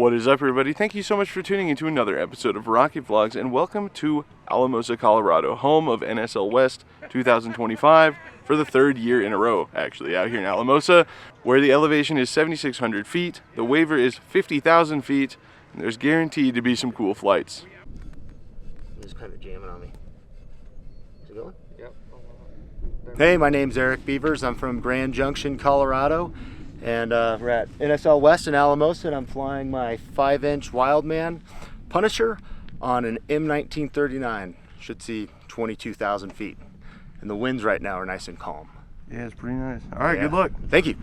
What is up, everybody? Thank you so much for tuning into another episode of Rocket Vlogs, and welcome to Alamosa, Colorado, home of NSL West 2025 for the third year in a row, actually, out here in Alamosa, where the elevation is 7,600 feet, the waiver is 50,000 feet, and there's guaranteed to be some cool flights. It's kind of jamming on me. Is it going? Yep. Hey, my name's Eric Beavers. I'm from Grand Junction, Colorado, and we're at NSL West in Alamosa, and I'm flying my 5-inch Wildman Punisher on an M1939. Should see 22,000 feet. And the winds right now are nice and calm. Yeah, it's pretty nice. All right, Good luck. Thank you.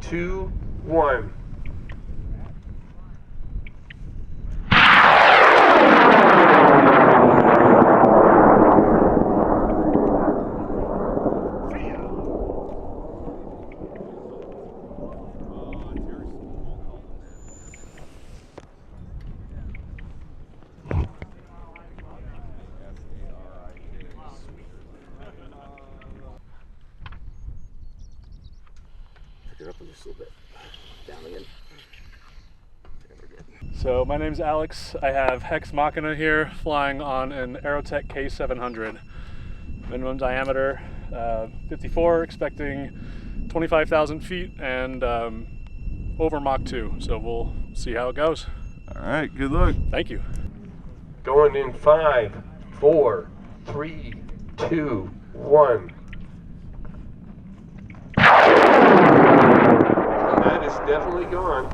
Two, one. Pick it up just a little bit. Down again. So my name's Alex. I have Hex Machina here flying on an Aerotech K700. Minimum diameter 54, expecting 25,000 feet and over Mach 2. So we'll see how it goes. All right, good luck. Thank you. Going in 5, 4, 3, 2, 1. That is definitely gone.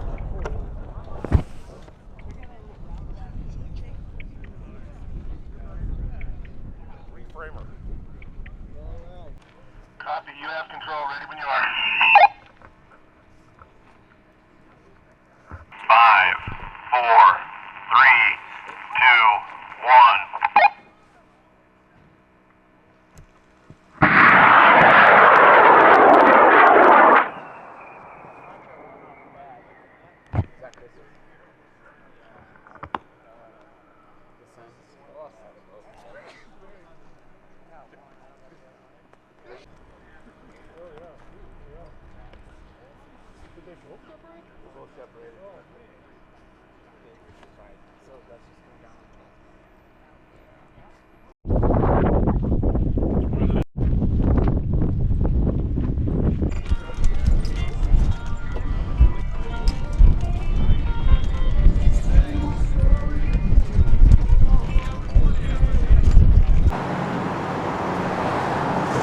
Copy, you have control, ready when you are. 5, 4, 3, 2, 1.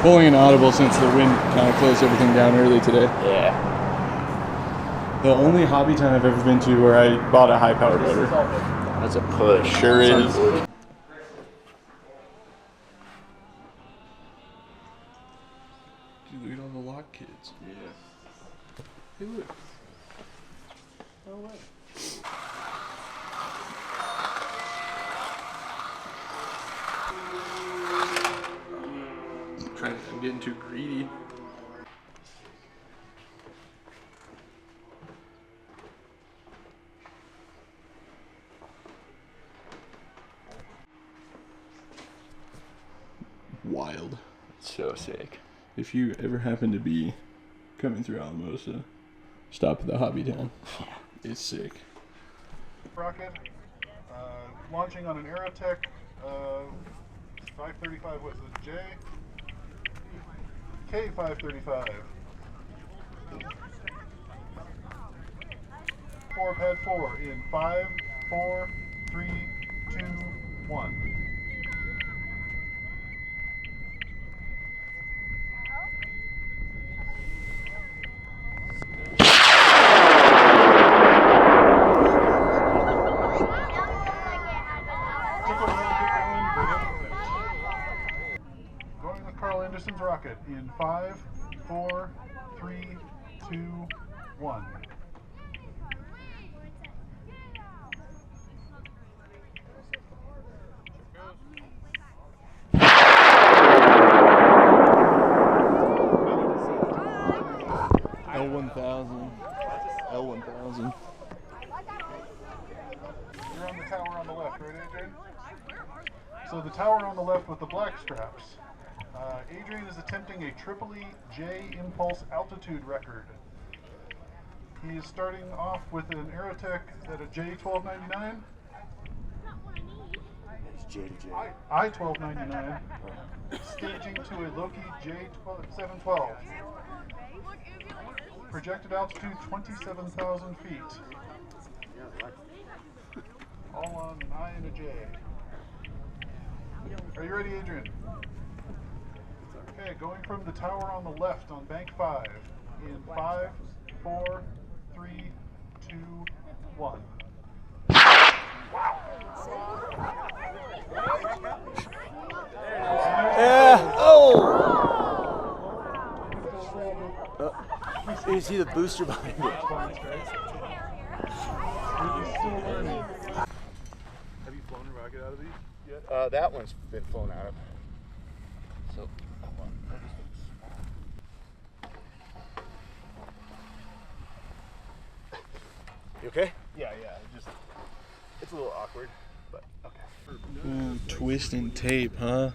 Pulling an audible since the wind kind of closed everything down early today. Yeah. The only hobby time I've ever been to where I bought a high-powered motor. That's a push. Sure is. Dude, Look at all the lock kids. Yeah. Hey, look. No way. I'm getting too greedy. Wild. so sick. If you ever happen to be coming through Alamosa, stop at the Hobby Town. It's sick. Rocket, launching on an Aerotech 535, what's it, K535. 4 pad 4 in 5, 4, 3, 2, 1. Going with Carl Anderson's rocket in 5, 4, 3, 2, 1. 1000, L1000. You're on the tower on the left, right, Adrian? So the tower on the left with the black straps. Adrian is attempting a Tripoli J impulse altitude record. He is starting off with an Aerotech at a J1299. It's J to J. I-1299. Staging to a Loki J712. Projected altitude 27,000 feet. All on an I and a J. Are you ready, Adrian? Okay, going from the tower on the left on bank 5. In 5, 4, 3, 2, 1. You see the booster behind it. Have you flown a rocket out of these yet? That one's been flown out of. So, hold on. You okay? Yeah. It's a little awkward, but okay. Ooh, twist and tape, huh?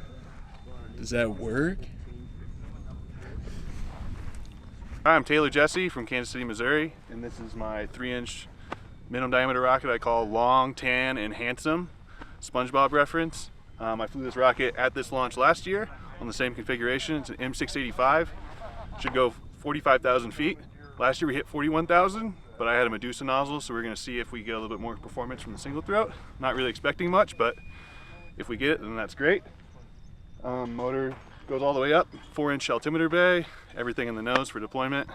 Does that work? Hi, I'm Taylor Jesse from Kansas City, Missouri, and this is my 3-inch minimum diameter rocket I call Long, Tan, and Handsome. SpongeBob reference. I flew this rocket at this launch last year on the same configuration. It's an M685. Should go 45,000 feet. Last year we hit 41,000, but I had a Medusa nozzle, so we're going to see if we get a little bit more performance from the single throat. Not really expecting much, but if we get it, then that's great. Motor goes all the way up, 4-inch altimeter bay, everything in the nose for deployment,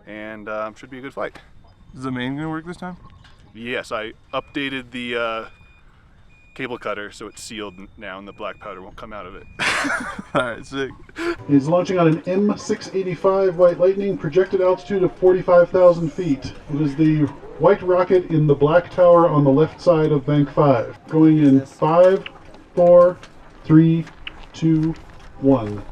and should be a good flight. Is the main going to work this time? Yes, I updated the cable cutter so it's sealed now and the black powder won't come out of it. Alright, sick. He's launching on an M685 White Lightning, projected altitude of 45,000 feet. It is the white rocket in the black tower on the left side of bank 5. Going in 5, 4, 3, 2, 1.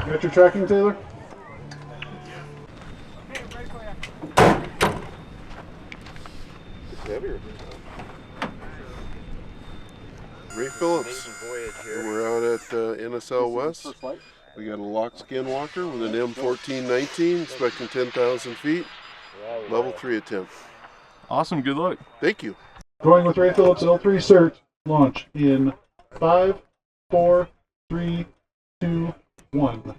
Got your tracking, Taylor? Ray Phillips. We're out at NSL West. We got a lock skinwalker with an M1419, expecting 10,000 feet. Level 3 attempt. Awesome, good luck. Thank you. Going with Ray Phillips L3 cert. Launch in 5, 4, 3, 2, 1.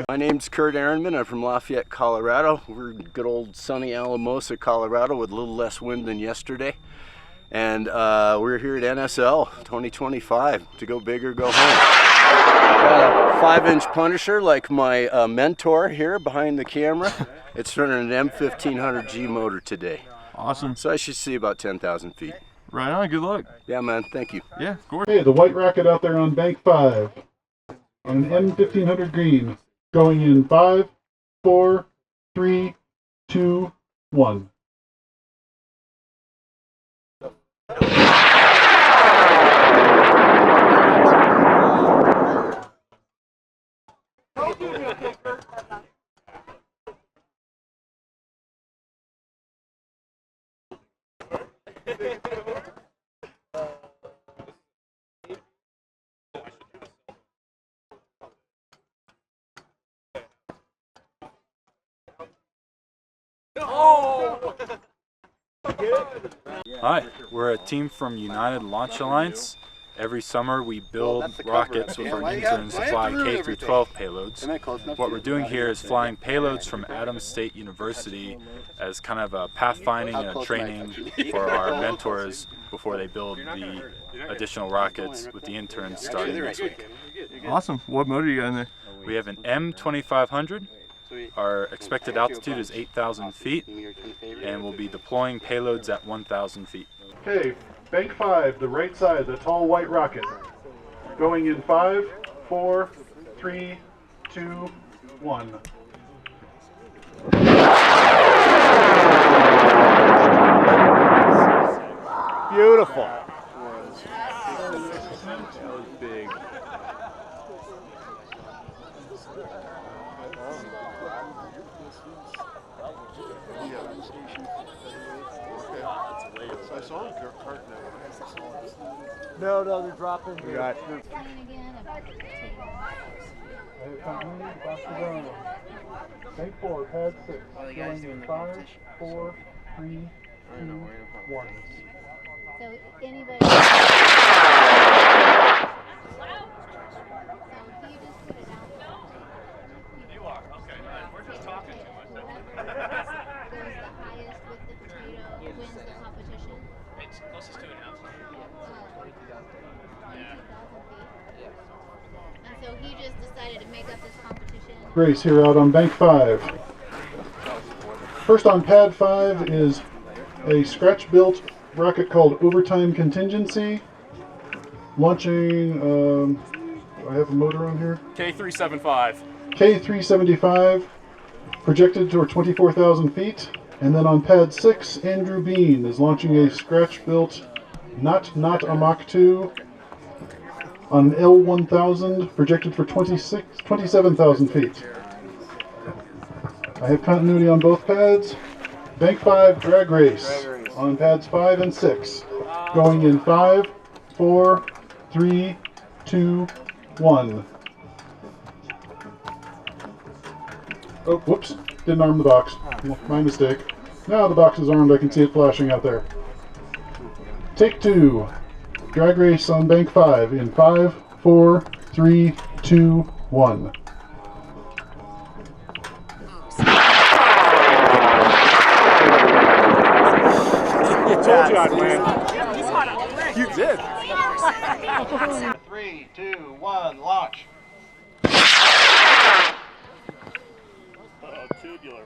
My name's Kurt Ehrenman. I'm from Lafayette, Colorado. We're in good old sunny Alamosa, Colorado, with a little less wind than yesterday. And we're here at NSL 2025 to go big or go home. Got a 5-inch Punisher like my mentor here behind the camera. It's running an M1500G motor today. Awesome. So I should see about 10,000 feet. Right on, good luck. Yeah, man, thank you. Yeah, of course. Hey, the white rocket out there on bank 5. On an M1500 green. Going in 5, 4, 3, 2, 1. Hi, we're a team from United Launch Alliance, Every summer we build rockets with our interns to fly K through 12 payloads. What we're doing here is flying payloads from Adams State University as kind of a pathfinding and a training for our mentors before they build the additional rockets with the interns starting next week. Awesome. What motor you got in there? We have an M2500. Our expected altitude is 8,000 feet, and we'll be deploying payloads at 1,000 feet. Okay, bank 5, the right side, the tall white rocket. Going in 5, 4, 3, 2, 1. Beautiful. That was big. I saw him cart No, they're dropping. We got Bank 4, pad 6. Going in 5, 4, 3, 2, 1. So anybody. So he just put it out. You are okay. We're just talking too much. Goes the highest with the potato wins the competition. It's closest to an ounce. 22,000 feet. And so he just decided to make up this competition. Grace here out on bank 5. First on pad 5 is a scratch-built rocket called Overtime Contingency. Launching, do I have a motor on here? K375. K375, projected toward 24,000 feet. And then on pad 6, Andrew Bean is launching a scratch-built not a Mach 2 on L1000, projected for 27,000 feet. I have continuity on both pads. Bank 5 drag race on pads 5 and 6. Going in 5, 4, 3, 2, 1. Oh, whoops. Didn't arm the box. My mistake. Now the box is armed. I can see it flashing out there. Take 2. Drag race on bank 5 in 5, 4, 3, 2, 1. Told you I'd win. You did. 3, 2, 1, launch. Tubular.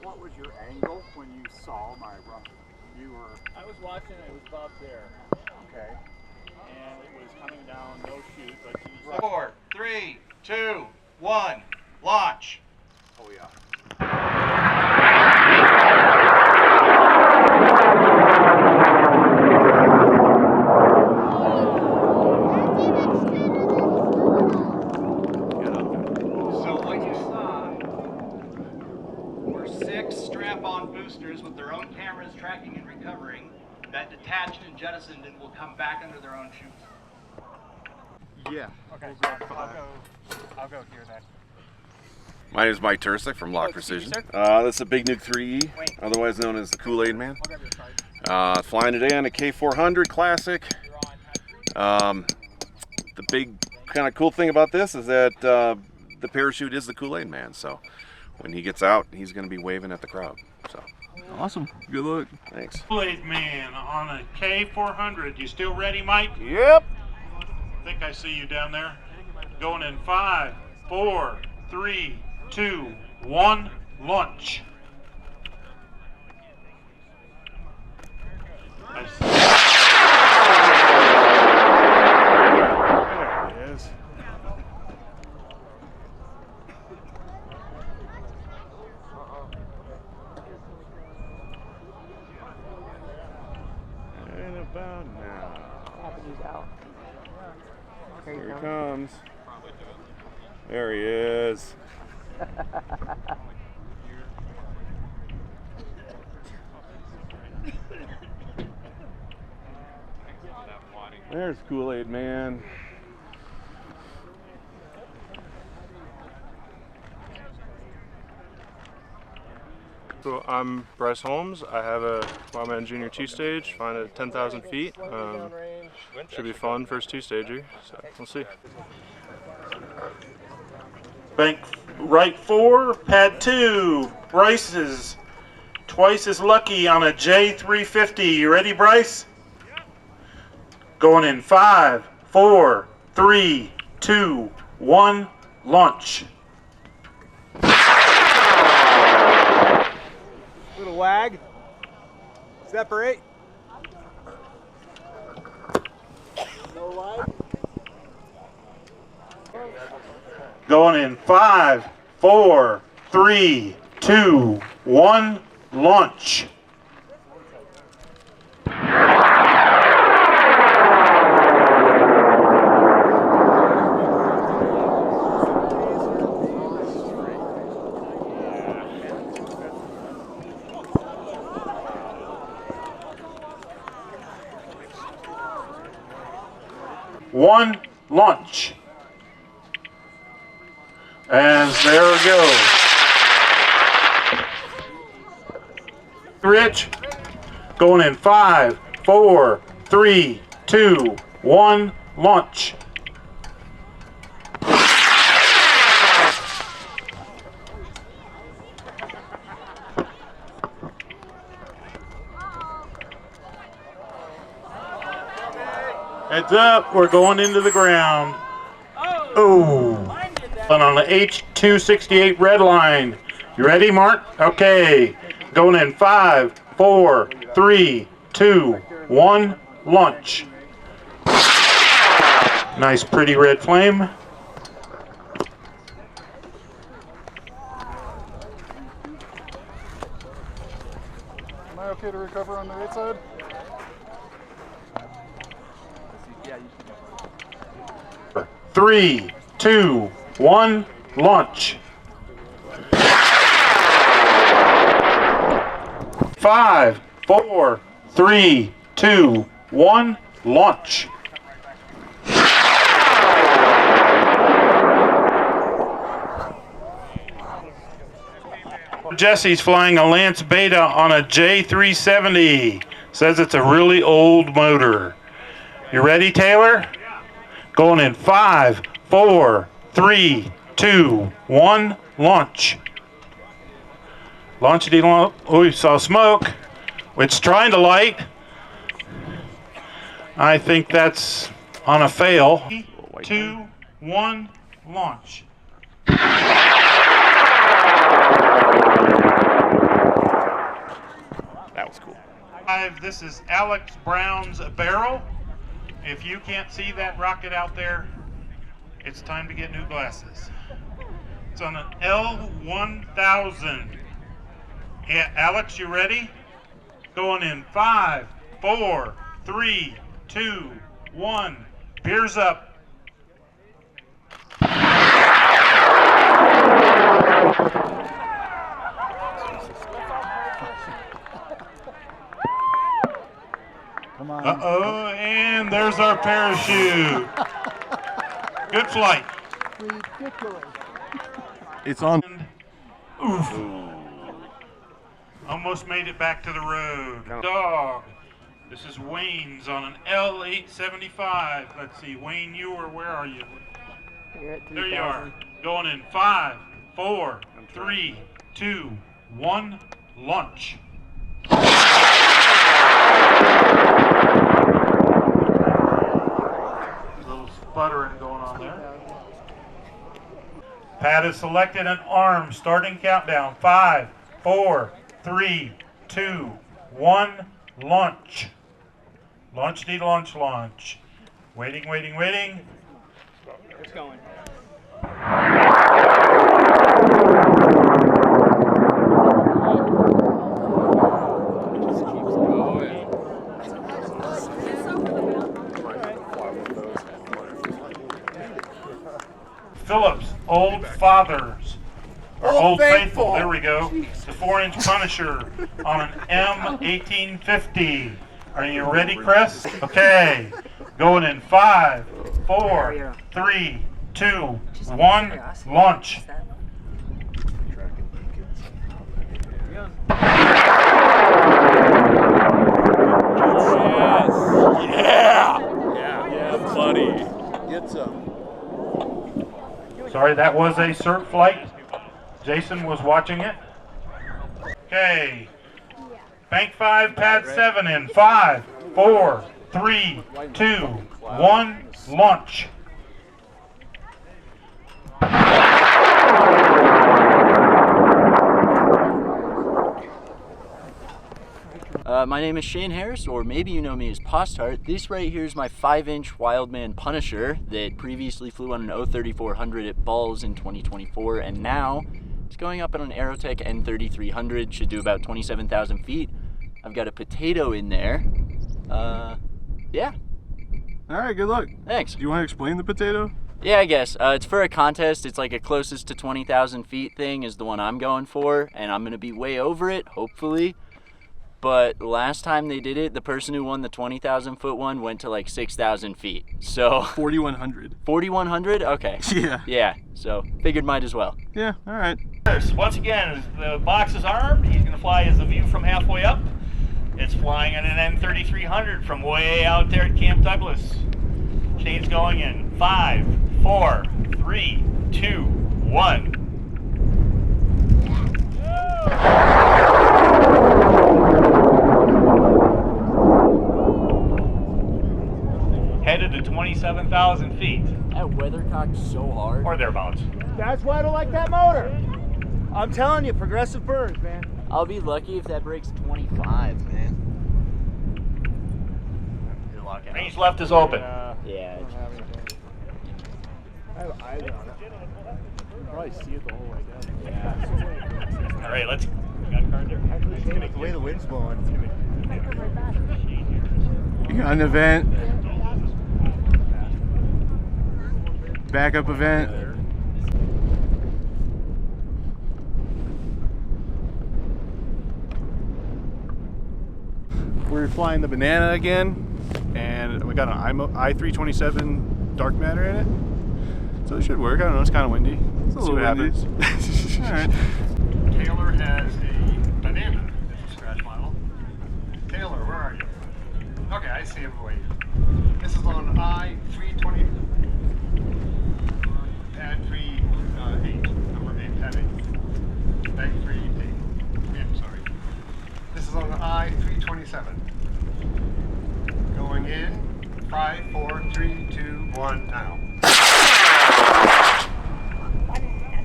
What was your angle when you saw my rocket? You were. I was watching, it was about there. Okay. And it was coming down, no shoot, but he was 4, 3, 2, 1, launch. Oh yeah. So what you saw were 6 strap-on boosters with their own cameras tracking and recovering that detached and jettisoned and will come back under their own chutes. Yeah. Okay. I'll go here then. My name is Mike Tursick from Lock Precision. This is a Big Nuke 3E, otherwise known as the Kool-Aid Man. Flying today on a K400 Classic. The big kind of cool thing about this is that the parachute is the Kool-Aid Man, so when he gets out, he's going to be waving at the crowd. So awesome. Good luck. Thanks. Kool-Aid Man on a K400. You still ready, Mike? Yep. I think I see you down there. Going in 5, 4, 3, 2, 1, launch. There it is. And about now. Here he comes. There he is. There's Kool-Aid Man. So I'm Bryce Holmes. I have a Wildman Junior 2-stage, flying at 10,000 feet. Should be fun, first 2-stager, so we'll see. Bank right 4, pad 2. Bryce is twice as lucky on a J350. You ready, Bryce? Going in 5, 4, 3, 2, 1, launch. Little wag. Separate. No lag. Going in 5, 4, 3, 2, 1, launch. One launch. And there we go. Rich, going in 5, 4, 3, 2, 1, launch. Heads up, we're going into the ground. Oh, and on the H268 red line. You ready, Mark? Okay, going in 5, 4, 3, 2, 1, launch. Nice pretty red flame. Am I okay to recover on the right side? 3, 2, 1, launch. 5, 4, 3, 2, 1, launch. Jesse's flying a Lance Beta on a J370. Says it's a really old motor. You ready, Taylor? Going in 5, 4, 3, 2, 1, launch. Launchity launch. Oh, you saw smoke. It's trying to light. I think that's on a fail. 3, 2, 1, launch. That was cool. This is Alex Brown's barrel. If you can't see that rocket out there, it's time to get new glasses. It's on an L1000. Yeah, Alex, you ready? Going in 5, 4, 3, 2, 1. Beers up. Uh-oh, and there's our parachute. Good flight. Ridiculous. It's on. Oof. Almost made it back to the road. Dog. This is Wayne's on an L875. Let's see, Wayne, where are you? There you are. Going in 5, 4, 3, 2, 1, launch. Sputtering going on there. Pad is selected and armed. Starting countdown. 5, 4, 3, 2, 1, launch. Launch, launch, launch. Waiting, waiting, waiting. It's going. Phillips, Old Fathers, or Old Faithful. There we go. The 4-inch Punisher on an M1850. Are you ready, Chris? Okay. Going in 5, 4, 3, 2, 1, launch. Yeah, buddy. Get some. Sorry, that was a cert flight. Jason was watching it. Okay. Bank 5, pad 7 in 5, 4, 3, 2, 1, launch. My name is Shane Harris, or maybe you know me as Postart. This right here is my 5-inch Wildman Punisher that previously flew on an 03400 at Balls in 2024, and now it's going up on an Aerotech N3300, should do about 27,000 feet. I've got a potato in there. Yeah. All right, good luck. Thanks. Do you want to explain the potato? Yeah, I guess. It's for a contest. It's like a closest to 20,000 feet thing is the one I'm going for, and I'm going to be way over it, hopefully. But last time they did it, the person who won the 20,000 foot one went to like 6,000 feet. So 4,100. 4,100? Okay. Yeah. Yeah. So figured might as well. Yeah. All right. Once again, the box is armed. He's going to fly as a view from halfway up. It's flying on an N3300 from way out there at Camp Douglas. Shane's going in 5, 4, 3, 2, 1. Headed to 27,000 feet. That weathercock's so hard. Or thereabouts. That's why I don't like that motor. I'm telling you, progressive burns, man. I'll be lucky if that breaks 25, man. Range left is open. Yeah. I have eyes on it. You can probably see it the whole way down. Yeah. All right, let's. We got a card there. The way the wind's blowing. You got an event. Backup event. We're flying the Banana again, and we got an i327 dark matter in it, so it should work. I don't know, it's kind of windy. Let's see what happens. All right. Taylor has a Banana. It's a scratch model. Taylor, where are you? Okay, I see him for you. This is on I320 pad 3 8, number 8, pad 8. Bank 3 8. Yeah, sorry. This is on I327. Going in 5, 4, 3, 2, 1, now.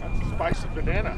That's a spicy banana.